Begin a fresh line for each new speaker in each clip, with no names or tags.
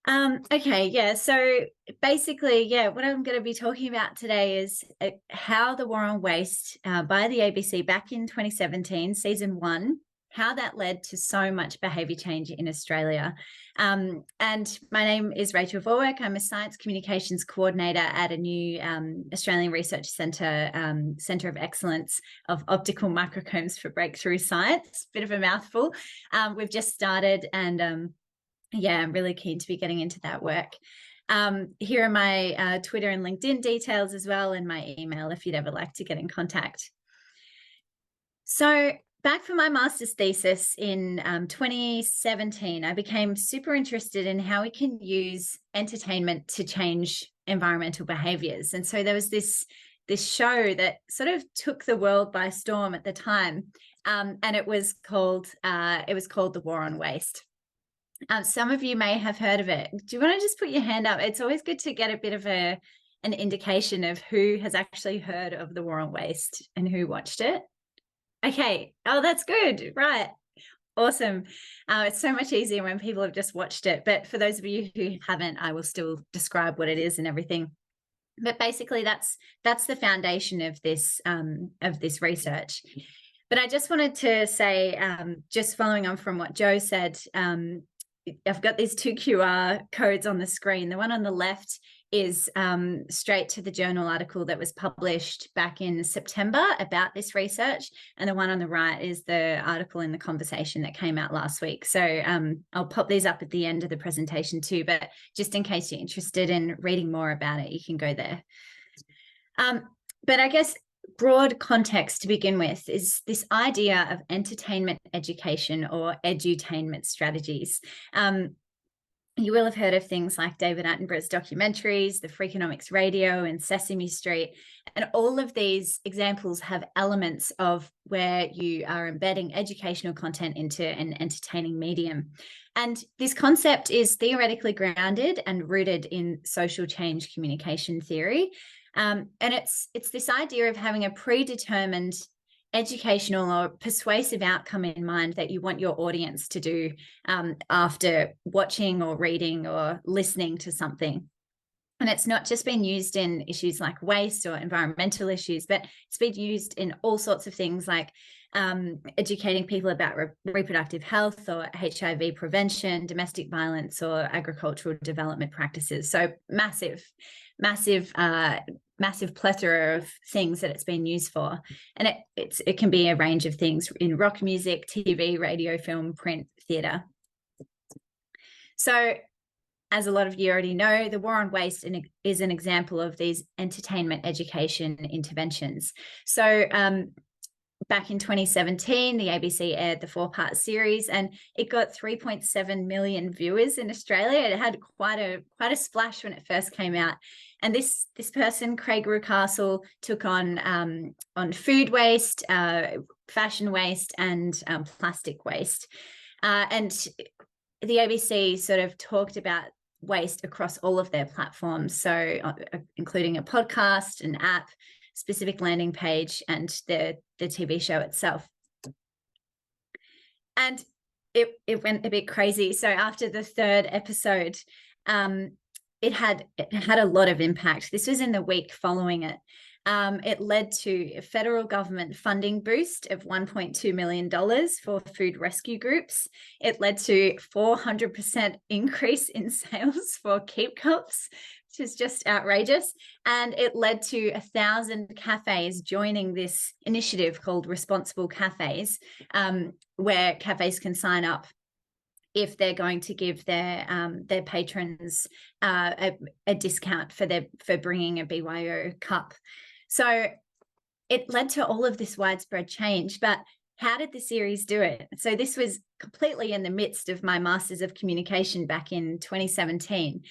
Okay, yeah. So basically, yeah, what I'm going to be talking about today is how the War on Waste by the ABC back in 2017, season 1, how that led to so much behaviour change in Australia. And my name is Rachael Vorwerk. I'm a science communications coordinator at a new Australian Research Centre, Centre of Excellence of Optical Microcombs for Breakthrough Science. Bit of a mouthful. We've just started, and yeah, I'm really keen to be getting into that work. Here are my Twitter and LinkedIn details as well, and my email if you'd ever like to get in contact. So back for my master's thesis in 2017, I became super interested in how we can use entertainment to change environmental behaviours. And so there was this show that sort of took the world by storm at the time, and it was called The War on Waste. Some of you may have heard of it. Do you want to just put your hand up? It's always good to get a bit of an indication of who has actually heard of The War on Waste and who watched it. Okay. Oh, that's good. Right. Awesome. It's so much easier when people have just watched it. But for those of you who haven't, I will still describe what it is and everything. But basically, that's the foundation of this research. But I just wanted to say, just following on from what Joe said, I've got these 2 QR codes on the screen. The one on the left is straight to the journal article that was published back in September about this research. And the one on the right is the article in The Conversation that came out last week. So I'll pop these up at the end of the presentation too, but just in case you're interested in reading more about it, you can go there. But I guess broad context to begin with is this idea of entertainment education or edutainment strategies. You will have heard of things like David Attenborough's documentaries, the Freakonomics Radio and Sesame Street. And all of these examples have elements of where you are embedding educational content into an entertaining medium. And this concept is theoretically grounded and rooted in social change communication theory. And it's this idea of having a predetermined educational or persuasive outcome in mind that you want your audience to do after watching or reading or listening to something. And it's not just been used in issues like waste or environmental issues, but it's been used in all sorts of things like educating people about reproductive health or HIV prevention, domestic violence, or agricultural development practices. So massive plethora of things that it's been used for. And it can be a range of things in rock music, TV, radio, film, print, theatre. So as a lot of you already know, the War on Waste is an example of these entertainment education interventions. So back in 2017, the ABC aired the 4-part series, and it got 3.7 million viewers in Australia. It had quite a splash when it first came out. And this person, Craig Rucastle, took on food waste, fashion waste, and plastic waste. And the ABC sort of talked about waste across all of their platforms, so including a podcast, an app, specific landing page, and the TV show itself. And it went a bit crazy. So after the 3rd episode, it had a lot of impact. This was in the week following it. It led to a federal government funding boost of $1.2 million for food rescue groups. It led to 400% increase in sales for Keep Cups, which is just outrageous. And it led to 1,000 cafes joining this initiative called Responsible Cafes, where cafes can sign up if they're going to give their patrons a discount for bringing a BYO cup. So it led to all of this widespread change. But how did the series do it? So this was completely in the midst of my Masters of Communication back in 2017.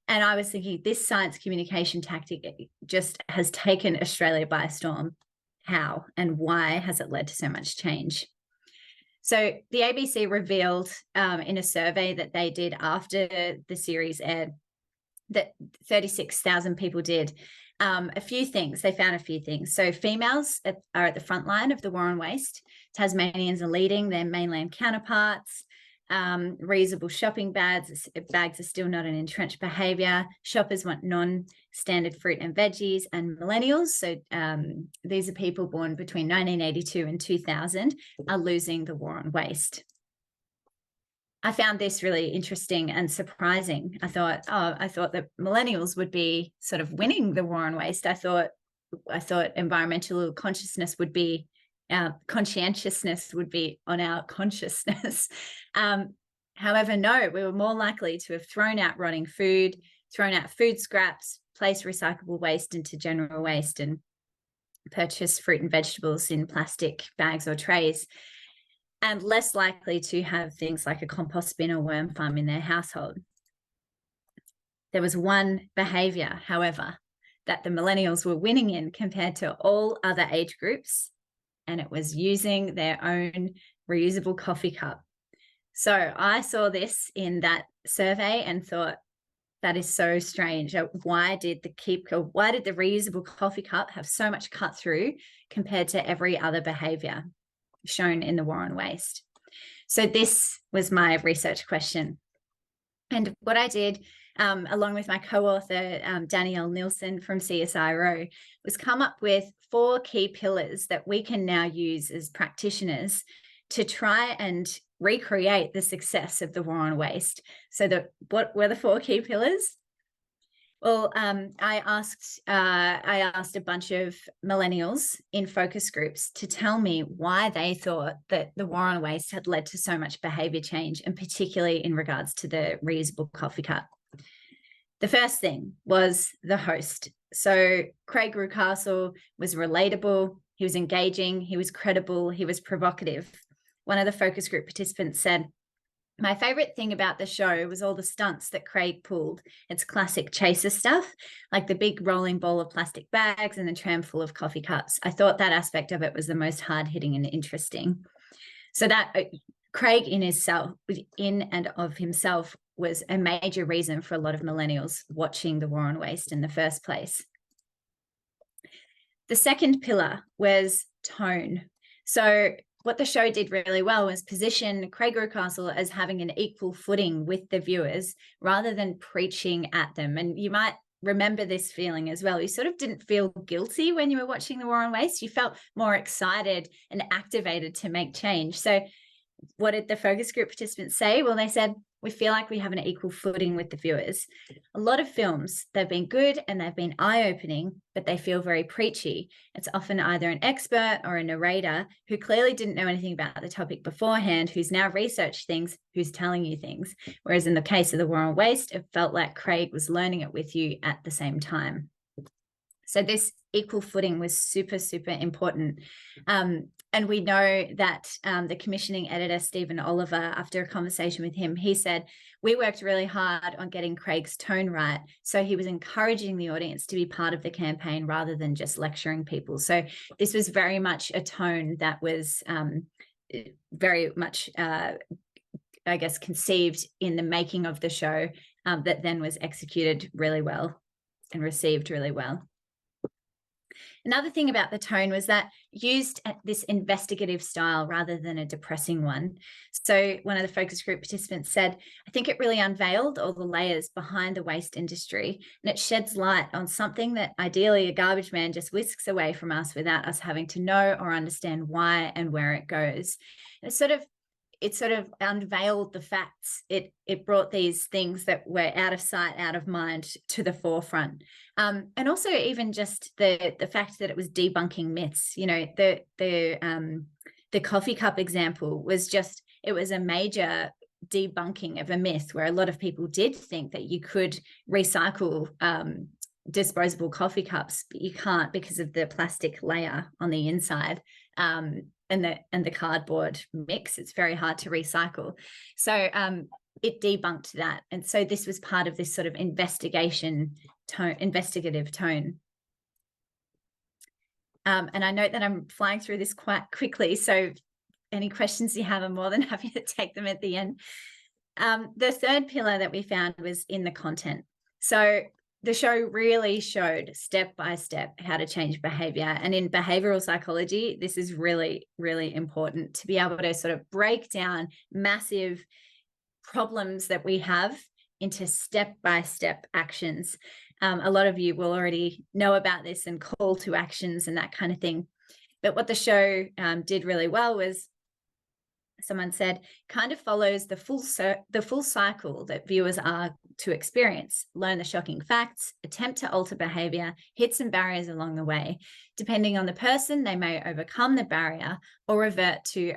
And I was thinking, this science communication tactic just has taken Australia by storm. How and why has it led to so much change? So the ABC revealed in a survey that they did after the series aired that 36,000 people did a few things. They found a few things. So females are at the front line of the War on Waste. Tasmanians are leading their mainland counterparts. Reusable shopping bags are still not an entrenched behaviour. Shoppers want non-standard fruit and veggies, and millennials, so these are people born between 1982 and 2000, are losing the war on waste. I found this really interesting and surprising. I thought that millennials would be sort of winning the war on waste. I thought environmental consciousness would be, conscientiousness would be on our consciousness. However, no, we were more likely to have thrown out rotting food, thrown out food scraps, placed recyclable waste into general waste, and purchased fruit and vegetables in plastic bags or trays, and less likely to have things like a compost bin or worm farm in their household. There was one behaviour, however, that the millennials were winning in compared to all other age groups, and it was using their own reusable coffee cup. So I saw this in that survey and thought, that is so strange. Why did the reusable coffee cup have so much cut through compared to every other behaviour shown in the war on waste? So this was my research question. And what I did, along with my co-author, Danie Nilsson from CSIRO, was come up with 4 key pillars that we can now use as practitioners to try and recreate the success of the war on waste. So what were the 4 key pillars? Well, I asked a bunch of millennials in focus groups to tell me why they thought that the war on waste had led to so much behaviour change, and particularly in regards to the reusable coffee cup. The first thing was the host. So Craig Rucastle was relatable, he was engaging, he was credible, he was provocative. One of the focus group participants said, "My favorite thing about the show was all the stunts that Craig pulled. It's classic chaser stuff, like the big rolling ball of plastic bags and the tram full of coffee cups. I thought that aspect of it was the most hard-hitting and interesting." So that Craig in and of himself was a major reason for a lot of millennials watching the war on waste in the first place. The second pillar was tone. So what the show did really well was position Craig Rucastle as having an equal footing with the viewers rather than preaching at them. And you might remember this feeling as well. You sort of didn't feel guilty when you were watching the war on waste. You felt more excited and activated to make change. So what did the focus group participants say? Well, they said, we feel like we have an equal footing with the viewers. A lot of films, they've been good and they've been eye-opening, but they feel very preachy. It's often either an expert or a narrator who clearly didn't know anything about the topic beforehand, who's now researched things, who's telling you things. Whereas in the case of the war on waste, it felt like Craig was learning it with you at the same time. So this equal footing was super, super important. And we know that the commissioning editor, Stephen Oliver, after a conversation with him, he said, we worked really hard on getting Craig's tone right. So he was encouraging the audience to be part of the campaign rather than just lecturing people. So this was very much a tone that was very much, I guess, conceived in the making of the show, that then was executed really well and received really well. Another thing about the tone was that used this investigative style rather than a depressing one. So one of the focus group participants said, I think it really unveiled all the layers behind the waste industry, and it sheds light on something that ideally a garbage man just whisks away from us without us having to know or understand why and where it goes. And it sort of unveiled the facts. It brought these things that were out of sight, out of mind to the forefront. And also even just the fact that it was debunking myths. You know, the coffee cup example was just, it was a major debunking of a myth where a lot of people did think that you could recycle disposable coffee cups, but you can't because of the plastic layer on the inside. And the cardboard mix, it's very hard to recycle. So it debunked that. And so this was part of this sort of investigative tone. And I note that I'm flying through this quite quickly. So any questions you have, I'm more than happy to take them at the end. The third pillar that we found was in the content. So the show really showed step by step how to change behavior. And in behavioral psychology, this is really, really important to be able to sort of break down massive problems that we have into step-by-step actions. A lot of you will already know about this and call to actions and that kind of thing. But what the show did really well was, someone said, kind of follows the full cycle that viewers are to experience: learn the shocking facts, attempt to alter behavior, hit some barriers along the way. Depending on the person, they may overcome the barrier or revert to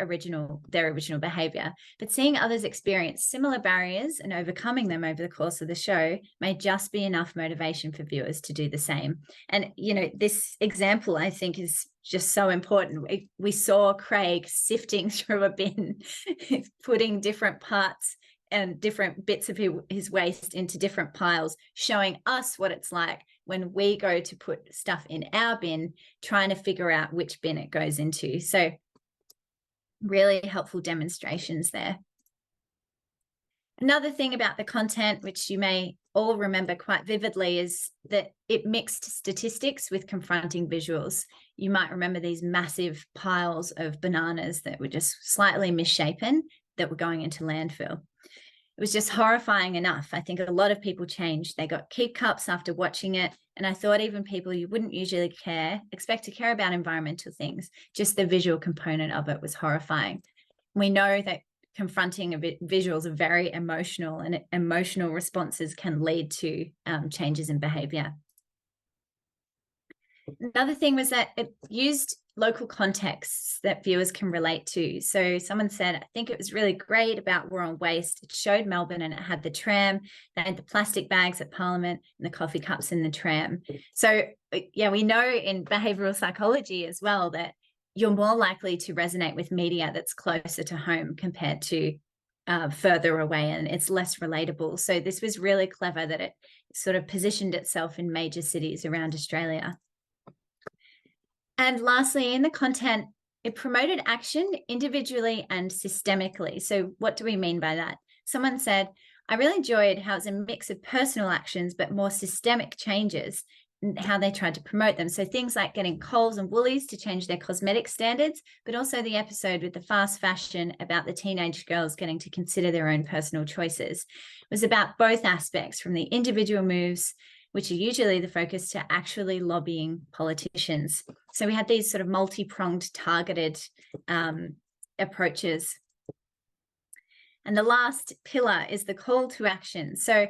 their original behavior. But seeing others experience similar barriers and overcoming them over the course of the show may just be enough motivation for viewers to do the same. And, you know, this example, I think, is just so important. We saw Craig sifting through a bin, putting different parts and different bits of his waste into different piles, showing us what it's like when we go to put stuff in our bin, trying to figure out which bin it goes into. So really helpful demonstrations there. Another thing about the content, which you may all remember quite vividly, is that it mixed statistics with confronting visuals. You might remember these massive piles of bananas that were just slightly misshapen that were going into landfill. It was just horrifying enough. I think a lot of people changed. They got keep cups after watching it. And I thought even people you wouldn't usually expect to care about environmental things, just the visual component of it was horrifying. We know that confronting visuals are very emotional, and emotional responses can lead to changes in behavior. Another thing was that it used local contexts that viewers can relate to. So someone said, I think it was really great about War on Waste. It showed Melbourne and it had the tram, they had the plastic bags at Parliament and the coffee cups in the tram. So yeah, we know in behavioural psychology as well that you're more likely to resonate with media that's closer to home compared to further away, and it's less relatable. So this was really clever that it sort of positioned itself in major cities around Australia. And lastly, in the content, it promoted action individually and systemically. So what do we mean by that? Someone said, I really enjoyed how it's a mix of personal actions, but more systemic changes, and how they tried to promote them. So things like getting Coles and Woolies to change their cosmetic standards, but also the episode with the fast fashion about the teenage girls getting to consider their own personal choices. It was about both aspects, from the individual moves, which are usually the focus, to actually lobbying politicians. So we had these sort of multi-pronged, targeted approaches. And the last pillar is the call to action. So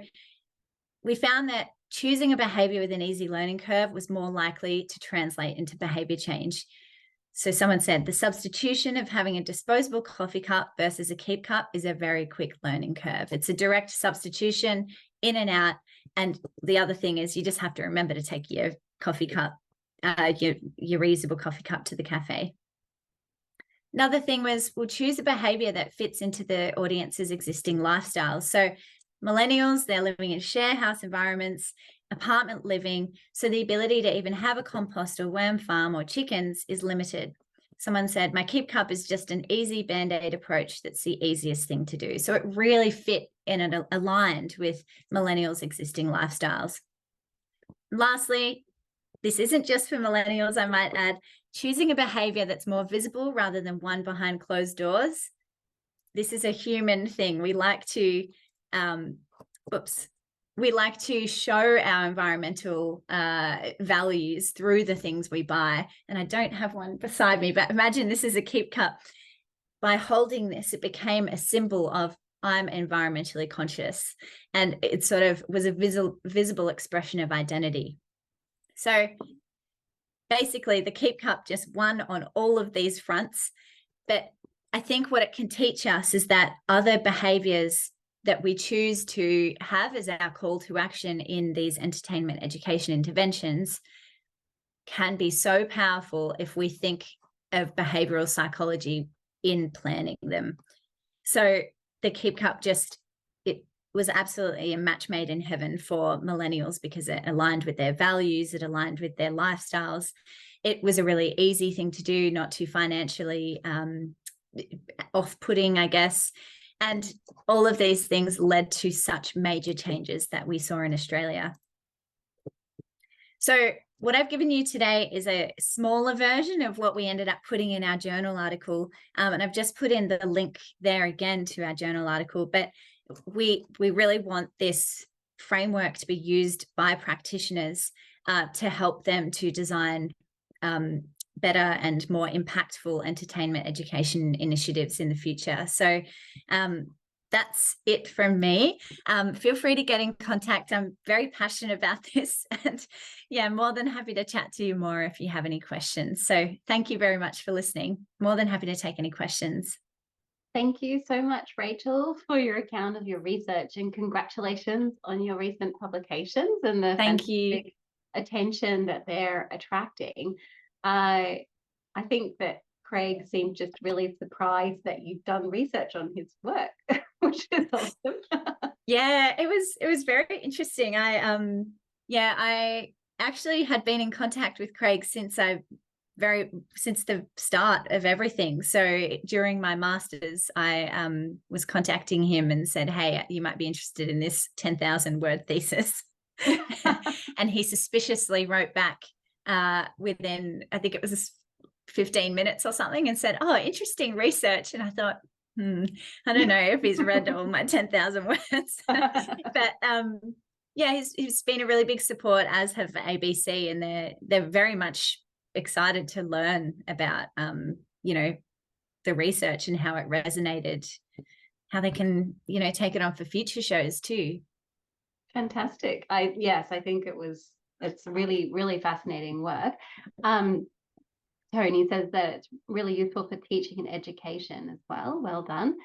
we found that choosing a behavior with an easy learning curve was more likely to translate into behavior change. So someone said the substitution of having a disposable coffee cup versus a keep cup is a very quick learning curve. It's a direct substitution, in and out. And the other thing is you just have to remember to take your coffee cup, your reusable coffee cup to the cafe. Another thing was, we'll choose a behavior that fits into the audience's existing lifestyles. So millennials, they're living in share house environments, apartment living, so the ability to even have a compost or worm farm or chickens is limited. Someone said, my keep cup is just an easy band-aid approach that's the easiest thing to do. So it really fit in and aligned with millennials' existing lifestyles. Lastly, this isn't just for millennials, I might add, choosing a behavior that's more visible rather than one behind closed doors. This is a human thing. We like to we like to show our environmental values through the things we buy. And I don't have one beside me, but imagine this is a keep cup. By holding this, it became a symbol of I'm environmentally conscious. And it sort of was a visible expression of identity. So basically, the keep cup just won on all of these fronts. But I think what it can teach us is that other behaviors that we choose to have as our call to action in these entertainment education interventions can be so powerful if we think of behavioral psychology in planning them. So the keep cup it was absolutely a match made in heaven for millennials because it aligned with their values, it aligned with their lifestyles. It was a really easy thing to do, not too financially off-putting, I guess. And all of these things led to such major changes that we saw in Australia. So what I've given you today is a smaller version of what we ended up putting in our journal article. And I've just put in the link there again to our journal article. But we really want this framework to be used by practitioners to help them to design better and more impactful entertainment education initiatives in the future. So that's it from me. Feel free to get in contact. I'm very passionate about this, and yeah, more than happy to chat to you more if you have any questions. So thank you very much for listening. More than happy to take any questions.
Thank you so much, Rachael, for your account of your research, and congratulations on your recent publications and the fantastic attention that they're attracting. I think that Craig seemed just really surprised that you've done research on his work, which is awesome.
Yeah, it was very interesting. I actually had been in contact with Craig since the start of everything. So during my master's, I was contacting him and said, hey, you might be interested in this 10,000 word thesis. And he suspiciously wrote back within, I think it was 15 minutes or something, and said, oh, interesting research. And I thought, I don't know if he's read all my 10,000 words. But yeah, he's been a really big support, as have ABC, and they're very much excited to learn about the research and how it resonated, how they can take it on for future shows too.
Fantastic. I think it's really, really fascinating work. Tony says that it's really useful for teaching and education as well. Well done.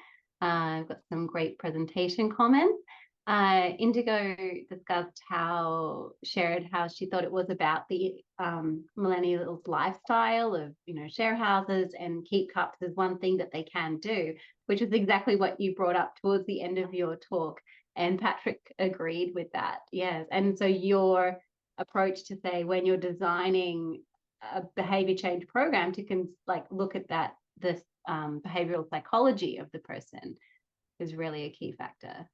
I've got some great presentation comments. Indigo discussed shared how she thought it was about the millennials' lifestyle of, share houses and keep cups is one thing that they can do, which is exactly what you brought up towards the end of your talk. And Patrick agreed with that. Yes. And so your approach to say, when you're designing a behavior change program, to look at this behavioral psychology of the person is really a key factor.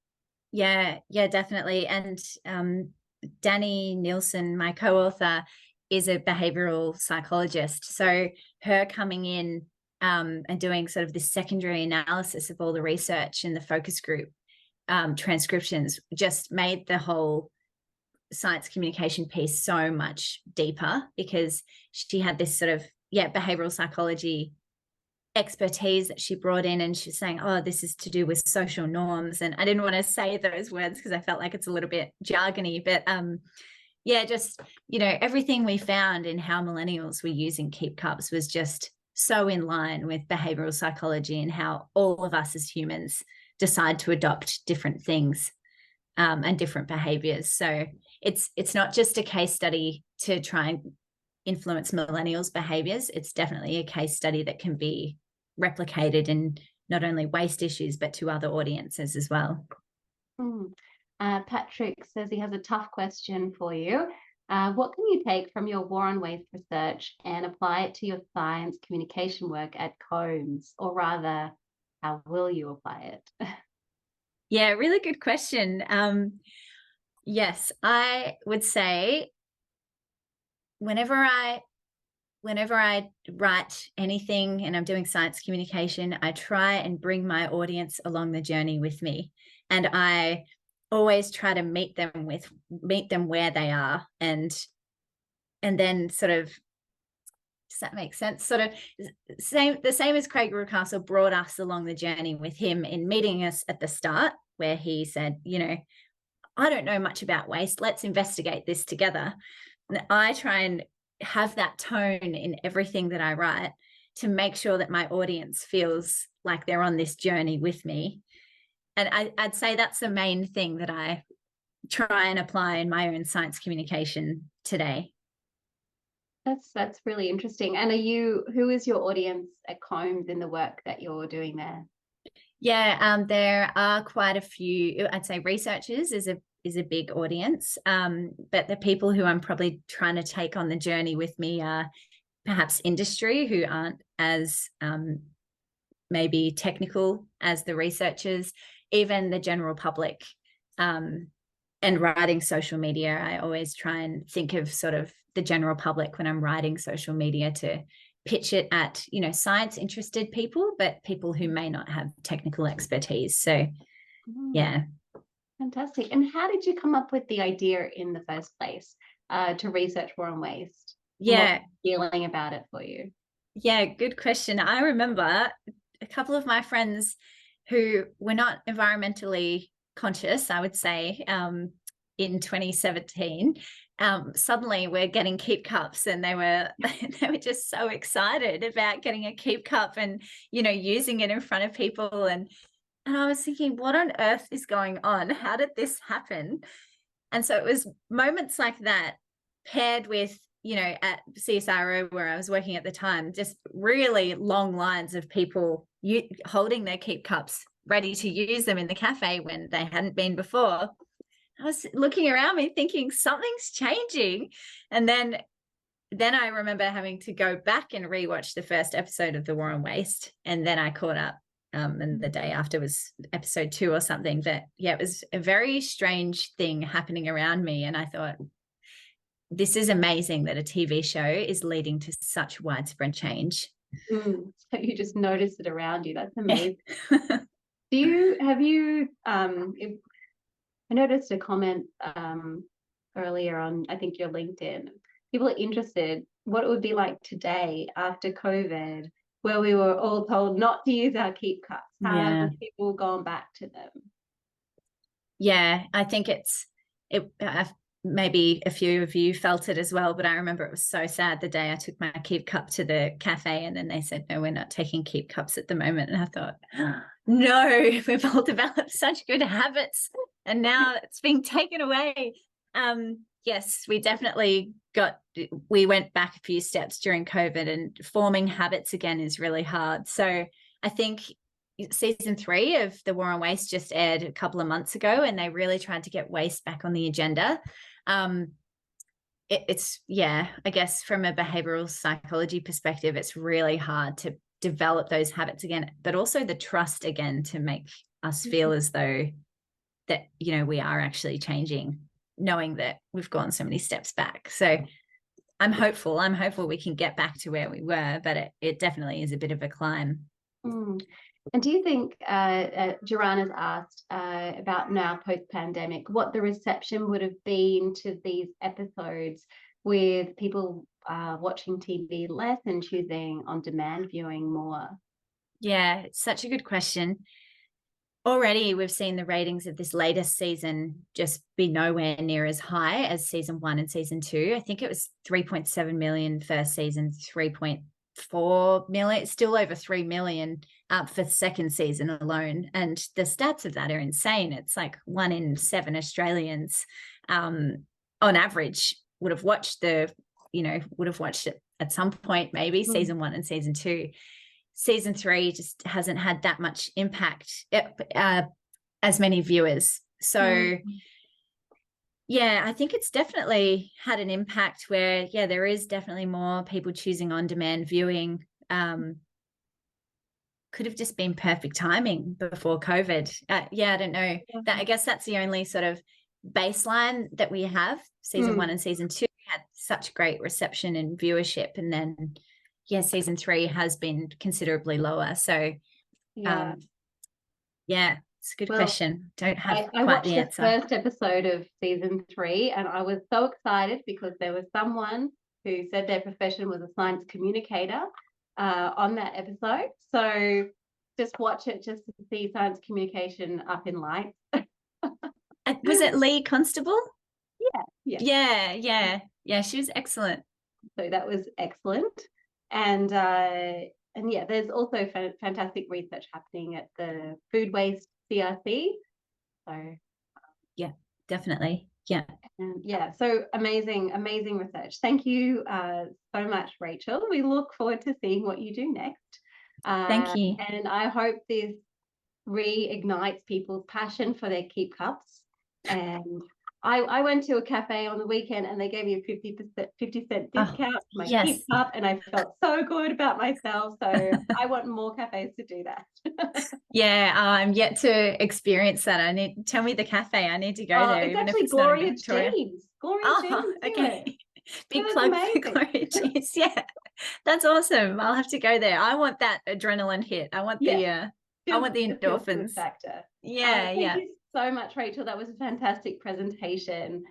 Yeah, definitely. And Danie, Nilsson, my co-author, is a behavioral psychologist. So her coming in and doing sort of this secondary analysis of all the research in the focus group transcriptions just made the whole science communication piece so much deeper, because she had this sort of behavioral psychology expertise that she brought in, and she's saying, oh, this is to do with social norms. And I didn't want to say those words because I felt like it's a little bit jargony, but just everything we found in how millennials were using keep cups was just so in line with behavioral psychology and how all of us as humans decide to adopt different things and different behaviors. So it's not just a case study to try and influence millennials' behaviors. It's definitely a case study that can be replicated in not only waste issues, but to other audiences as well.
Patrick says he has a tough question for you. What can you take from your war on waste research and apply it to your science communication work at Combs? Or rather, how will you apply it?
Yeah, really good question. Yes, I would say whenever I write anything and I'm doing science communication, I try and bring my audience along the journey with me. And I always try to meet them where they are. And then sort of, does that make sense? Sort of the same as Craig Rucastle brought us along the journey with him in meeting us at the start, where he said, I don't know much about waste. Let's investigate this together. And I try and have that tone in everything that I write to make sure that my audience feels like they're on this journey with me. And I'd say that's the main thing that I try and apply in my own science communication today.
That's really interesting. And who is your audience at Combs in the work that you're doing there?
Yeah, there are quite a few. I'd say researchers is a big audience, but the people who I'm probably trying to take on the journey with me are perhaps industry, who aren't as maybe technical as the researchers, even the general public, and writing social media. I always try and think of sort of the general public when I'm writing social media, to pitch it at, science interested people, but people who may not have technical expertise. So Yeah.
Fantastic. And how did you come up with the idea in the first place to research war and waste? And what was the feeling about it for you?
Yeah, good question. I remember a couple of my friends who were not environmentally conscious, I would say, in 2017. Suddenly we're getting keep cups, and they were just so excited about getting a keep cup and, you know, using it in front of people. And I was thinking, what on earth is going on? How did this happen? And so it was moments like that, paired with, you know, at CSIRO where I was working at the time, just really long lines of people holding their keep cups ready to use them in the cafe when they hadn't been before. I was looking around me thinking something's changing. And then I remember having to go back and rewatch the first episode of The War on Waste. And then I caught up. And the day after was episode 2 or something. But yeah, it was a very strange thing happening around me. And I thought, this is amazing that a TV show is leading to such widespread change.
So you just noticed it around you. That's amazing. I noticed a comment earlier on, I think your LinkedIn. People are interested what it would be like today after COVID, where we were all told not to use our keep cups. How have people gone back to them?
Yeah, I think maybe a few of you felt it as well, but I remember it was so sad the day I took my keep cup to the cafe, and then they said, no, we're not taking keep cups at the moment. And I thought, no, we've all developed such good habits, and now it's being taken away. Yes, we definitely we went back a few steps during COVID, and forming habits again is really hard. So I think season 3 of The War on Waste just aired a couple of months ago, and they really tried to get waste back on the agenda. It's I guess from a behavioral psychology perspective, it's really hard to develop those habits again, but also the trust again to make us feel as though that, you know, we are actually changing, knowing that we've gone so many steps back. So I'm hopeful we can get back to where we were, but it definitely is a bit of a climb.
And do you think, Duran has asked about now post-pandemic, what the reception would have been to these episodes with people watching TV less and choosing on-demand viewing more?
Yeah, it's such a good question. Already we've seen the ratings of this latest season just be nowhere near as high as season 1 and season 2. I think it was 3.7 million first season, 3.4 million, still over 3 million for the second season alone. And the stats of that are insane. It's like 1 in 7 Australians on average would have watched it at some point, maybe season 1 and season 2. Season 3 just hasn't had that much impact, as many viewers. So I think it's definitely had an impact where, there is definitely more people choosing on-demand viewing. Could have just been perfect timing before COVID. I don't know. I guess that's the only sort of baseline that we have. Season 1 and season 2 had such great reception and viewership, and then season 3 has been considerably lower. So it's a good question. Don't have
I
quite the answer.
I watched the first episode of season 3, and I was so excited because there was someone who said their profession was a science communicator on that episode. So just watch it just to see science communication up in lights.
Was it Lee Constable?
Yeah,
she was excellent.
So that was excellent. And there's also fantastic research happening at the Food Waste CRC. So
definitely.
So amazing research. Thank you so much, Rachael. We look forward to seeing what you do next.
Thank you.
And I hope this reignites people's passion for their keep cups. And I went to a cafe on the weekend, and they gave me a 50-cent discount for my keep cup, and I felt so good about myself. So I want more cafes to do that.
I'm yet to experience that. Tell me the cafe. I need to go there.
It's actually Gloria Jean's.
Okay. Big plug for Gloria Jean's. Yeah, that's awesome. I'll have to go there. I want that adrenaline hit. I want the endorphins.
Factor.
Yeah,
Thank
yeah.
you so much, Rachel. That was a fantastic presentation.